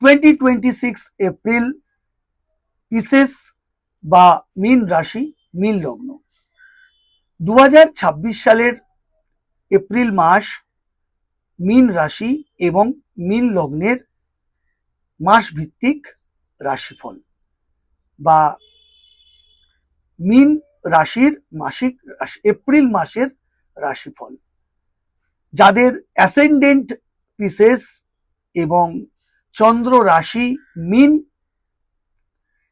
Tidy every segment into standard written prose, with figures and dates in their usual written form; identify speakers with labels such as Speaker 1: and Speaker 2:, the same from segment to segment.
Speaker 1: 2026 April pieces বা মীন রাশি মীন লগ্ন। 2026 সালের এপ্রিল মাস মীন রাশি এবং মীন লগ্নের মাস ভিত্তিক রাশিফল বা মীন রাশির মাসিক এপ্রিল মাসের রাশিফল। যাদের অ্যাসেন্ডেন্ট পিসেস এবং চন্দ্র রাশি মীন,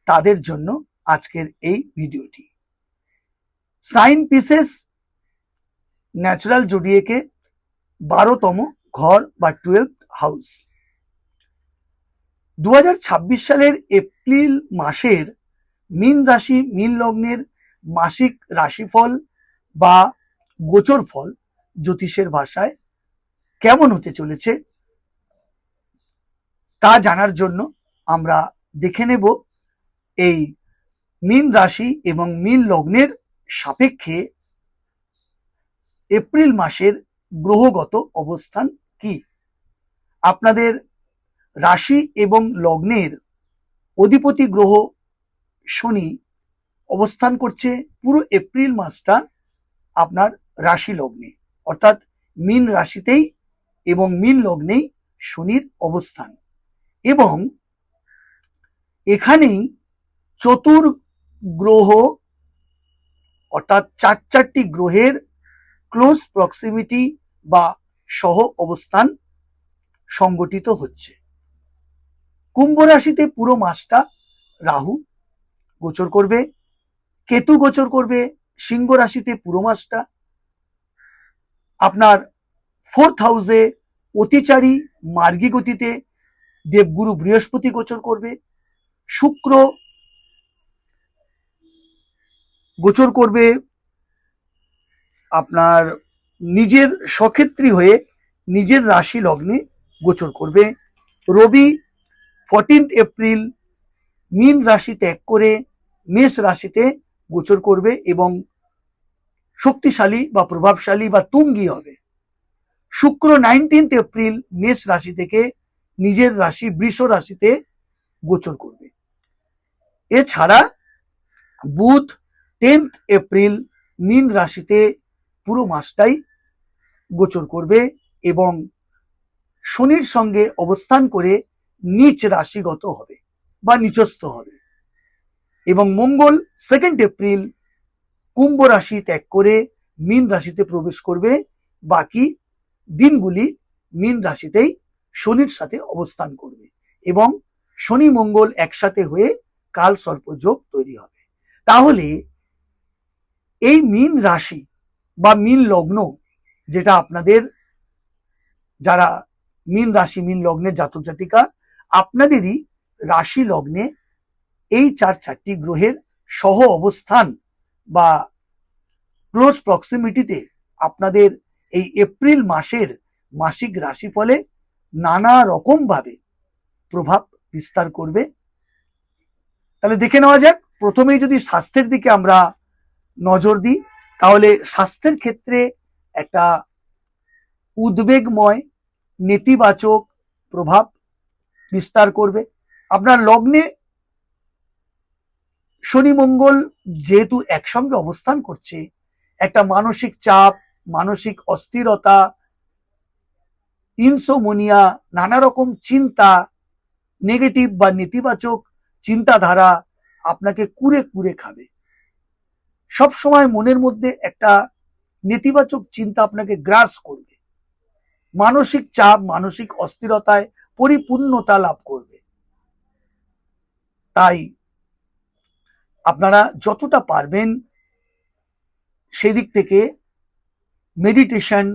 Speaker 1: তাদের জন্য আজকের এই ভিডিওটি। সাইন পিসেস ন্যাচারাল জোডিয়েকে 12তম ঘর বা 12th হাউস। 2026 সালের এপ্রিল মাসের মীন রাশি মীন লগ্নের মাসিক রাশিফল বা গোচর ফল জ্যোতিষের ভাষায় কেমন হতে চলেছে তা জানার জন্য আমরা দেখে নেব এই মীন রাশি এবং মীন লগ্নের সাপেক্ষে এপ্রিল মাসের গ্রহগত অবস্থান কি। আপনাদের রাশি এবং লগ্নের অধিপতি গ্রহ শনি অবস্থান করছে পুরো এপ্রিল মাসটা আপনার রাশি লগ্নে, অর্থাৎ মীন রাশিতেই এবং মীন লগ্নেই শনির অবস্থান। এবং এখানেই চতুর গ্রহ অর্থাৎ চারটি গ্রহের ক্লোজ প্রক্সিমিটি বা সহ অবস্থান সংগঠিত হচ্ছে। কুম্ভ রাশিতে পুরো মাসটা রাহু গোচর করবে, কেতু গোচর করবে সিংহ রাশিতে পুরো মাসটা। আপনার 4th হাউসে অতিচারী মার্গী গতিতে দেবগুরু বৃহস্পতি গোচর করবে, শুক্র গোচর করবে আপনার নিজের সক্ষেত্রী হয়ে নিজের রাশি লগ্নে গোচর করবে। রবি 14th এপ্রিল মীন রাশি ত্যাগ করে মেষ রাশিতে গোচর করবে এবং শক্তিশালী বা প্রভাবশালী বা তুঙ্গী হবে। শুক্র 19th এপ্রিল মেষ রাশি থেকে নিজের রাশি বৃষ রাশিতে গোচর করবে। এছাড়া বুধ 10th এপ্রিল মীন রাশিতে পুরো মাসটাই গোচর করবে এবং শনির সঙ্গে অবস্থান করে নিচ রাশিগত হবে বা নিচস্থ হবে। এবং মঙ্গল 2nd এপ্রিল কুম্ভ রাশি ত্যাগ করে মীন রাশিতে প্রবেশ করবে, বাকি দিনগুলি মীন রাশিতেই শনির সাথে অবস্থান করবে এবং শনি মঙ্গল একসাথে হয়ে কাল সর্পযোগ তৈরি হবে। তাহলে এই মীন রাশি বা মীন লগ্ন, যেটা আপনাদের যারা মীন রাশি মীন লগ্নের জাতক জাতিকা, আপনাদেরই রাশি লগ্নে এই চারটি গ্রহের সহ অবস্থান বা ক্লোজ প্রক্সিমিটিতে আপনাদের এই এপ্রিল মাসের মাসিক রাশিফলে নানা রকম ভাবে প্রভাব বিস্তার করবে। তাহলে দেখে নেওয়া যাক। প্রথমেই যদি স্বাস্থ্যের দিকে আমরা নজর দিই, তাহলে স্বাস্থ্যের ক্ষেত্রে একটা উদ্বেগময় নেতিবাচক প্রভাব বিস্তার করবে। আপনার লগ্নে শনি মঙ্গল যেহেতু একসঙ্গে অবস্থান করছে, একটা মানসিক চাপ, মানসিক অস্থিরতা, ইনসোমনিয়া, নানা রকম চিন্তা, নেগেটিভ বা নেতিবাচক চিন্তাধারা আপনাকে কুরে কুরে খাবে। সব সময় মনের মধ্যে একটা নেতিবাচক চিন্তা আপনাকে গ্রাস করবে, মানসিক চাপ, মানসিক অস্থিরতায় পরিপূর্ণতা লাভ করবে। তাই আপনারা যতটা পারবেন সেই দিক থেকে মেডিটেশন,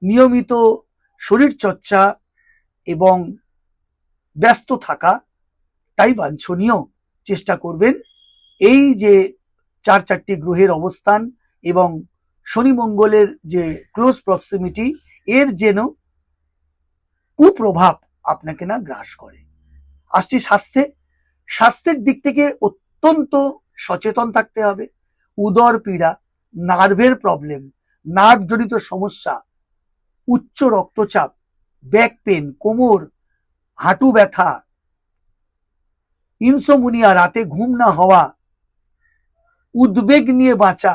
Speaker 1: নিয়মিত শরীর চর্চা এবং ব্যস্ত থাকাটাই বাঞ্ছনীয়। চেষ্টা করবেন এই যে চারটি গ্রহের অবস্থান এবং শনি মঙ্গলের যে ক্লোজ প্রক্সিমিটি, এর যেন কুপ্রভাব আপনাকে না গ্রাস করে। আসছি স্বাস্থ্যে। স্বাস্থ্যের দিক থেকে অত্যন্ত সচেতন থাকতে হবে। উদর পীড়া, নার্ভের প্রবলেম, নার্ভ জনিত সমস্যা, উচ্চ রক্তচাপ, ব্যাক পেন, কোমর, হাঁটু ব্যথা, ইনসোমনিয়া, রাতে ঘুম না হওয়া, উদ্বেগ নিয়ে বাঁচা,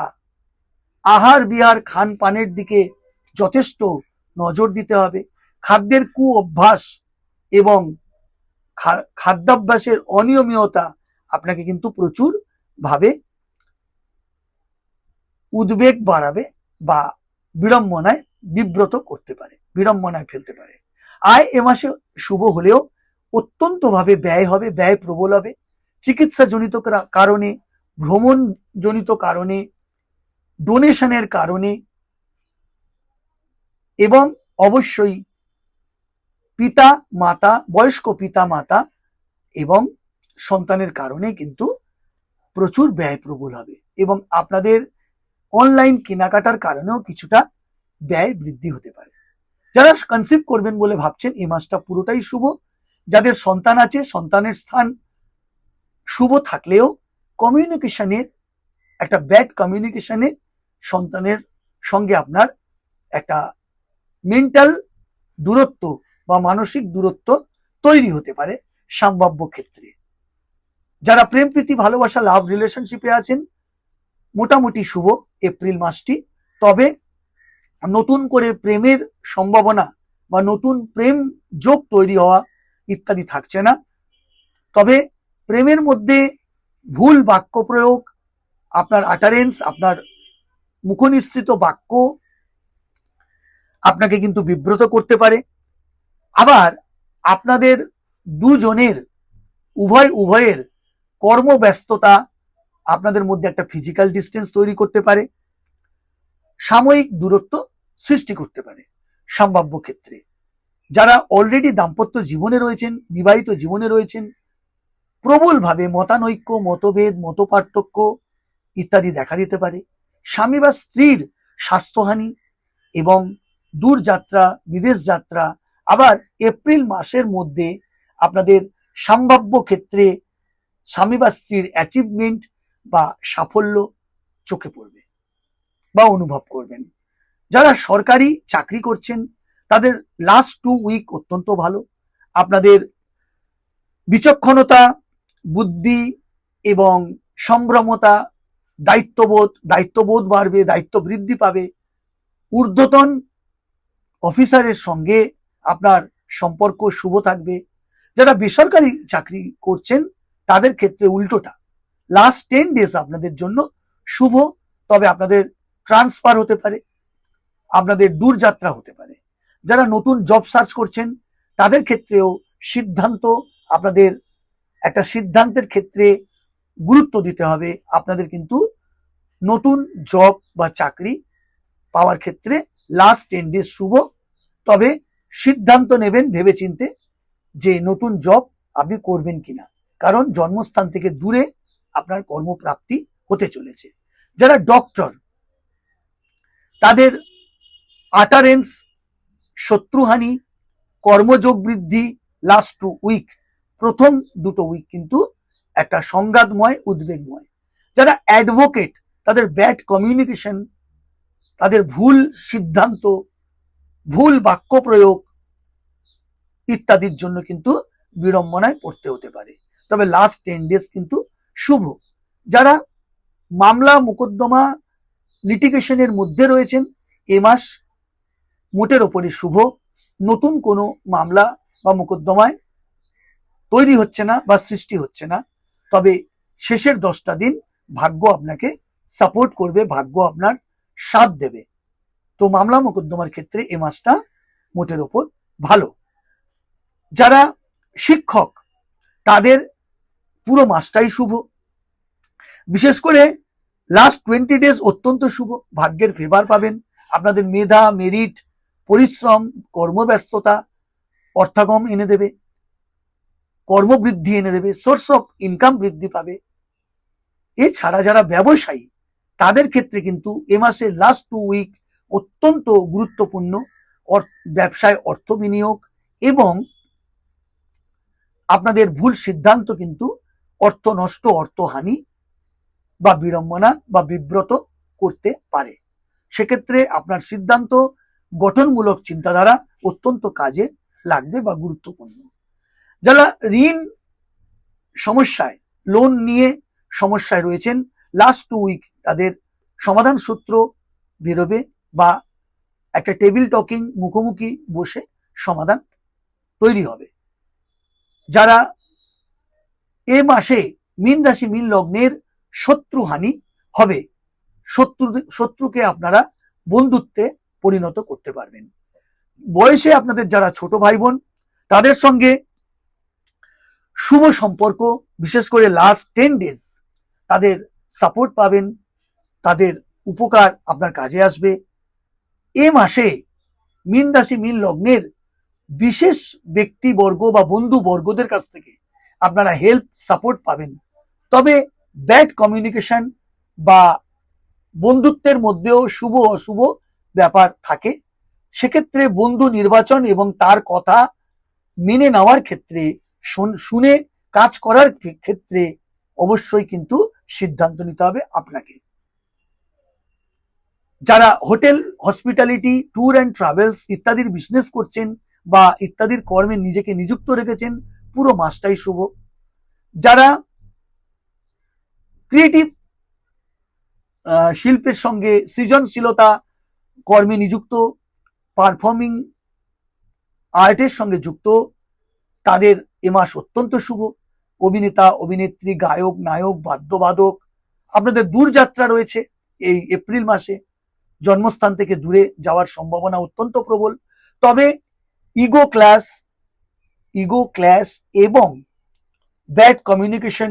Speaker 1: আহার বিহার খান পানের দিকে যথেষ্ট নজর দিতে হবে। খাদ্যের কু অভ্যাস এবং খাদ্যাভ্যাসের অনিয়মিততা আপনাকে কিন্তু প্রচুর ভাবে উদ্বেগ বাড়াবে বা বিড়ম্বনায় বিব্রত করতে পারে, বিড়ম্বনায় ফেলতে পারে। আয় এ মাসে শুভ হলেও অত্যন্ত ভাবে ব্যয় হবে, ব্যয় প্রবল হবে। চিকিৎসা জনিত কারণে, ভ্রমণ জনিত কারণে, ডোনেশনের কারণে এবং অবশ্যই পিতা মাতা, বয়স্ক পিতা মাতা এবং সন্তানের কারণে কিন্তু প্রচুর ব্যয় প্রবল হবে এবং আপনাদের অনলাইন কেনাকাটার কারণেও কিছুটা ব্যয় বৃদ্ধি হতে পারে। যারা কনসিভ করবেন বলে ভাবছেন এই মাসটা পুরোটাই শুভ। যাদের সন্তান আছে সন্তানের স্থান শুভ থাকলেও কমিউনিকেশনের একটা ব্যাড কমিউনিকেশনে সন্তানের সঙ্গে আপনার একটা মেন্টাল দূরত্ব বা মানসিক দূরত্ব তৈরি হতে পারে সম্ভাব্য ক্ষেত্রে। যারা প্রেম প্রীতি ভালোবাসা লাভ রিলেশনশিপে আছেন মোটামুটি শুভ এপ্রিল মাসটি। তবে নতুন করে প্রেমের সম্ভাবনা বা নতুন প্রেম যোগ তৈরি হওয়া ইত্যাদি থাকছে না। তবে প্রেমের মধ্যে ভুল বাক্য প্রয়োগ, আপনার আটারেন্স, আপনার মুখনিসৃত বাক্য আপনাকে কিন্তু বিব্রত করতে পারে। আবার আপনাদের দুজনের উভয়ের কর্মব্যস্ততা আপনাদের মধ্যে একটা ফিজিক্যাল ডিস্টেন্স তৈরি করতে পারে, সাময়িক দূরত্ব সৃষ্টি করতে পারে সম্ভাব্য ক্ষেত্রে। যারা অলরেডি দাম্পত্য জীবনে রয়েছেন, বিবাহিত জীবনে রয়েছেন, প্রবলভাবে মতানৈক্য, মতভেদ, মতপার্থক্য ইত্যাদি দেখা দিতে পারে। স্বামী বা স্ত্রীর স্বাস্থ্যহানি এবং দূরযাত্রা, বিদেশ যাত্রা। আবার এপ্রিল মাসের মধ্যে আপনাদের সম্ভাব্য ক্ষেত্রে স্বামী বা স্ত্রীর অ্যাচিভমেন্ট বা সাফল্য চোখে পড়বে বা অনুভব করবেন। যারা সরকারি চাকরি করছেন তাদের লাস্ট 2 উইক অত্যন্ত ভালো। আপনাদের বিচক্ষণতা, বুদ্ধি এবং সম্ভ্রমতা, দায়িত্ববোধ বাড়বে, দায়িত্ব বৃদ্ধি পাবে। ঊর্ধ্বতন অফিসারের সঙ্গে আপনার সম্পর্ক শুভ থাকবে। যারা বেসরকারি চাকরি করছেন তাদের ক্ষেত্রে উল্টোটা, লাস্ট 10 ডেজ আপনাদের জন্য শুভ। তবে আপনাদের ট্রান্সফার হতে পারে, আপনাদের দূরযাত্রা হতে পারে। যারা নতুন জব সার্চ করছেন তাদের ক্ষেত্রেও সিদ্ধান্ত, আপনাদের একটা সিদ্ধান্তের ক্ষেত্রে গুরুত্ব দিতে হবে। আপনাদের কিন্তু নতুন জব বা চাকরি পাওয়ার ক্ষেত্রে লাস্ট 10 ডেজ শুভ। তবে সিদ্ধান্ত নেবেন ভেবেচিন্তে যে নতুন জব আপনি করবেন কিনা, কারণ জন্মস্থান থেকে দূরে আপনার কর্মপ্রাপ্তি হতে চলেছে। যারা ডক্টর তাদের আটারেন্স, শত্রুহানি, কর্মযোগ বৃদ্ধি লাস্ট 2 উইক, প্রথম 2টো উইক কিন্তু একটা সংঘাতময়, উদ্বেগময়। যারা অ্যাডভোকেট তাদের ব্যাড কমিউনিকেশন, তাদের ভুল সিদ্ধান্ত, ভুল বাক্য প্রয়োগ ইত্যাদির জন্য কিন্তু বিড়ম্বনায় পড়তে হতে পারে। তবে লাস্ট 10 ডেজ কিন্তু শুভ। যারা মামলা মোকদ্দমা লিটিগেশনের মধ্যে রয়েছেন এ মাস মোটের ওপরে শুভ। নতুন কোনো মামলা বা মোকদ্দমায় তৈরি হচ্ছে না বা সৃষ্টি হচ্ছে না। তবে শেষের 10টা দিন ভাগ্য আপনাকে সাপোর্ট করবে, ভাগ্য আপনার সাথ দেবে। তো মামলা মোকদ্দমার ক্ষেত্রে এ মাসটা মোটের ওপর ভালো। যারা শিক্ষক তাদের পুরো মাসটাই শুভ। বিশেষ করে লাস্ট 20 ডেজ অত্যন্ত শুভ। ভাগ্যের ফেভার পাবেন। আপনাদের মেধা, মেরিট, পরিশ্রম, কর্মব্যস্ততা অর্থাগম এনে দেবে, কর্মবৃদ্ধি এনে দেবে, সোর্স অফ ইনকাম বৃদ্ধি পাবে। এছাড়া যারা ব্যবসায়ী তাদের ক্ষেত্রে কিন্তু এ মাসের লাস্ট 2 উইক অত্যন্ত গুরুত্বপূর্ণ। ব্যবসায় অর্থ বিনিয়োগ এবং আপনাদের ভুল সিদ্ধান্ত কিন্তু অর্থ নষ্ট, অর্থহানি বা বিড়ম্বনা বা বিব্রত করতে পারে। সেক্ষেত্রে আপনার সিদ্ধান্ত, গঠনমূলক চিন্তাধারা অত্যন্ত কাজে লাগবে বা গুরুত্বপূর্ণ। যারা ঋণ সমস্যায়, লোন নিয়ে সমস্যায় রয়েছেন, লাস্ট 2 উইক তাদের সমাধান সূত্র বেরোবে বা একটা টেবিল টকিং, মুখোমুখি বসে সমাধান তৈরি হবে। যারা এ মাসে মীন রাশি মীন লগ্নের শত্রুহানি হবে, শত্রুকে আপনারা বন্ধুত্বে পরিণত করতে পারবেন। বয়সে আপনাদের যারা ছোট ভাই বোন, তাদের সঙ্গে শুভ সম্পর্ক, বিশেষ করে লাস্ট 10 ডেজ তাদের সাপোর্ট পাবেন, তাদের উপকার আপনার কাজে আসবে। এ মাসে মীন রাশি মীন লগ্নের বিশেষ ব্যক্তিবর্গ বা বন্ধু বর্গদের কাছ থেকে আপনারা হেল্প সাপোর্ট পাবেন। তবে ব্যাড কমিউনিকেশন বা বন্ধুত্বের মধ্যেও শুভ অশুভ ব্যাপার থাকে, সেক্ষেত্রে বন্ধু নির্বাচন এবং তার কথা মেনে নেওয়ার ক্ষেত্রে, শুনে কাজ করার ক্ষেত্রে অবশ্যই কিন্তু সিদ্ধান্ত নিতে হবে আপনাকে। যারা hotel, hospitality, tour and travels ইত্যাদির বিজনেস করছেন বা ইত্যাদির কর্মে নিজেকে নিযুক্ত রেখেছেন, পুরো মাসটাই শুভ। যারা ক্রিয়েটিভ শিল্পের সঙ্গে সৃজনশীলতা কর্মে নিযুক্ত, পারফর্মিং আর্টের সঙ্গে যুক্ত, তাদের এ মাস অত্যন্ত শুভ। অভিনেতা, অভিনেত্রী, গায়ক, নায়ক, বাদ্যবাদক, আপনাদের দূরযাত্রা রয়েছে এই এপ্রিল মাসে, জন্মস্থান থেকে দূরে যাওয়ার সম্ভাবনা অত্যন্ত প্রবল। তবে ইগো ক্ল্যাশ এবং ব্যাড কমিউনিকেশন,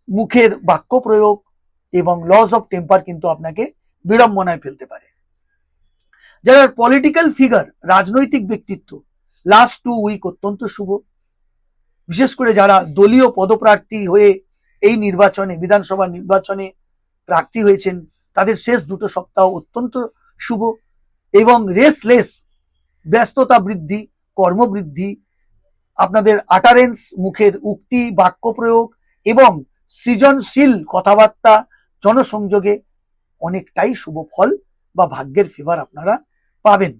Speaker 1: মুখের বাক্য প্রয়োগ এবং লস অফ টেম্পার কিন্তু আপনাকে বিড়ম্বনায় ফেলতে পারে। যারা পলিটিক্যাল ফিগার, রাজনৈতিক ব্যক্তিত্ব, লাস্ট 2 উইক অত্যন্ত শুভ। বিশেষ করে যারা দলীয় পদপ্রার্থী হয়ে এই নির্বাচনে, বিধানসভা নির্বাচনে প্রার্থী হয়েছেন, তাদের শেষ 2 সপ্তাহ অত্যন্ত শুভ। এবং রেসলেস, ব্যস্ততা বৃদ্ধি, কর্মবৃদ্ধি, আপনাদের আটারেন্স, মুখের উক্তি, বাক্য প্রয়োগ এবং সৃজনশীল কথাবার্তা, জনসংযোগে অনেকটাই শুভ ফল বা ভাগ্যের ফেভার আপনারা পাবেন।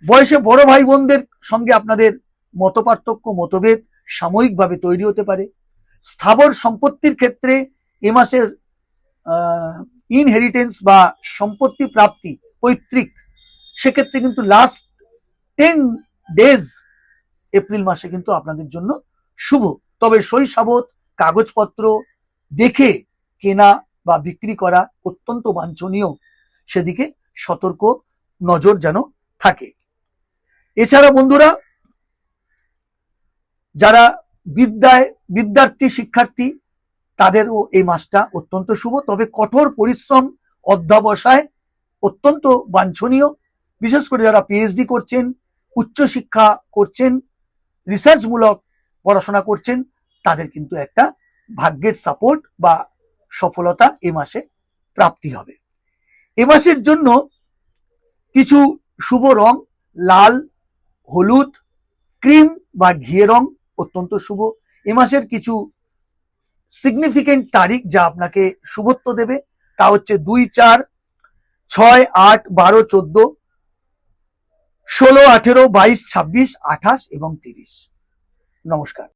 Speaker 1: বয়সে বড় ভাই বোনদের সঙ্গে আপনাদের মতপার্থক্য, মতভেদ সাময়িকভাবে তৈরি হতে পারে। স্থাবর সম্পত্তির ক্ষেত্রে এ মাসের ইনহেরিটেন্স বা সম্পত্তি প্রাপ্তি, পৈতৃক, সেক্ষেত্রে কিন্তু লাস্ট 10 ডেজ এপ্রিল মাসে কিন্তু আপনাদের জন্য শুভ। তবে সই সাবত, কাগজপত্র দেখে কেনা বা বিক্রি করা অত্যন্ত বাঞ্ছনীয়, সেদিকে সতর্ক নজর যেন থাকে। এছাড়া বন্ধুরা, যারা বিদ্যার্থী, শিক্ষার্থী, তাদেরও এই মাসটা অত্যন্ত শুভ। তবে কঠোর পরিশ্রম, অধ্যবসায় অত্যন্ত বাঞ্ছনীয়। বিশেষ করে যারা পিএইচডি করছেন, উচ্চশিক্ষা করছেন, রিসার্চমূলক পড়াশোনা করছেন, তাদের কিন্তু একটা ভাগ্যের সাপোর্ট বা সফলতা এ মাসে প্রাপ্তি হবে। এ মাসের জন্য কিছু শুভ রং লাল, হলুদ, ক্রিম বা ঘিয়ে রং অত্যন্ত শুভ। এ মাসের কিছু সিগনিফিকেন্ট তারিখ যা আপনাকে শুভত্ব দেবে, তা হচ্ছে 2, 4, 6, 8, 12, 14, 16, 18, 22, 26, 28 এবং 30। নমস্কার।